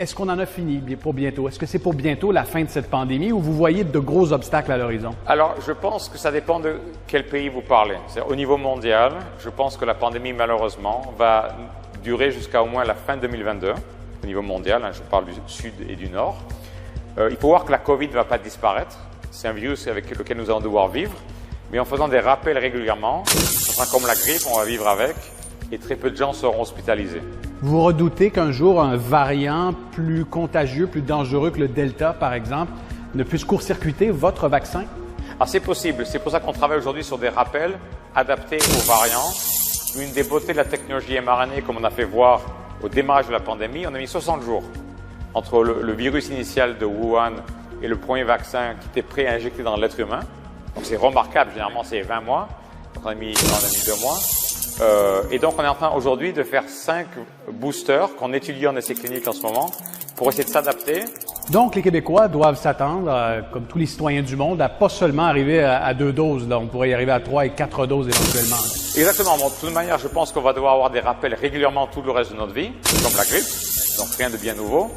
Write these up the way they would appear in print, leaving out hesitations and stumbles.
Est-ce qu'on en a fini pour bientôt? Est-ce que c'est pour bientôt la fin de cette pandémie ou vous voyez de gros obstacles à l'horizon? Alors, je pense que ça dépend de quel pays vous parlez. Au niveau mondial, je pense que la pandémie, malheureusement, va durer jusqu'à au moins la fin 2022. Au niveau mondial, je parle du sud et du nord. Il faut voir que la COVID ne va pas disparaître. C'est un virus avec lequel nous allons devoir vivre. Mais en faisant des rappels régulièrement, enfin, comme la grippe, on va vivre avec. Et très peu de gens seront hospitalisés. Vous redoutez qu'un jour, un variant plus contagieux, plus dangereux que le Delta, par exemple, ne puisse court-circuiter votre vaccin? Ah, c'est possible. C'est pour ça qu'on travaille aujourd'hui sur des rappels adaptés aux variants. Une des beautés de la technologie mRNA, comme on a fait voir au démarrage de la pandémie, on a mis 60 jours entre le virus initial de Wuhan et le premier vaccin qui était prêt à injecter dans l'être humain. Donc c'est remarquable, généralement c'est 20 mois. Donc on a mis 2 mois. Et donc on est en train aujourd'hui de faire 5 boosters qu'on étudie en essai clinique en ce moment pour essayer de s'adapter. Donc les Québécois doivent s'attendre, comme tous les citoyens du monde, à pas seulement arriver à 2 doses. Là. On pourrait y arriver à 3 et 4 doses éventuellement. Exactement. Bon, de toute manière, je pense qu'on va devoir avoir des rappels régulièrement tout le reste de notre vie, comme la grippe. Donc rien de bien nouveau.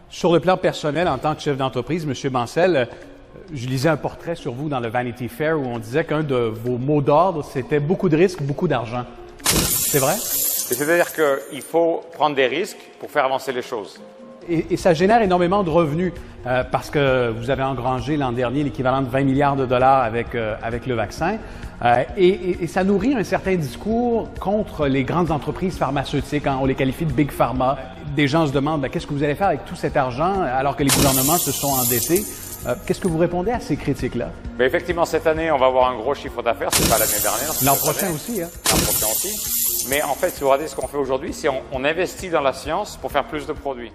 Sur le plan personnel, en tant que chef d'entreprise, M. Bancel, je lisais un portrait sur vous dans le Vanity Fair où on disait qu'un de vos mots d'ordre, c'était beaucoup de risques, beaucoup d'argent. C'est vrai? C'est-à-dire qu'il faut prendre des risques pour faire avancer les choses. Et ça génère énormément de revenus parce que vous avez engrangé l'an dernier l'équivalent de 20 milliards de dollars avec le vaccin. Et ça nourrit un certain discours contre les grandes entreprises pharmaceutiques. Hein, on les qualifie de Big Pharma. Des gens se demandent qu'est-ce que vous allez faire avec tout cet argent alors que les gouvernements se sont endettés. Qu'est-ce que vous répondez à ces critiques-là? Mais effectivement, cette année, on va avoir un gros chiffre d'affaires. C'est pas l'année dernière. L'an prochain aussi. Hein? L'an prochain aussi. Mais en fait, si vous regardez ce qu'on fait aujourd'hui, c'est on investit dans la science pour faire plus de produits.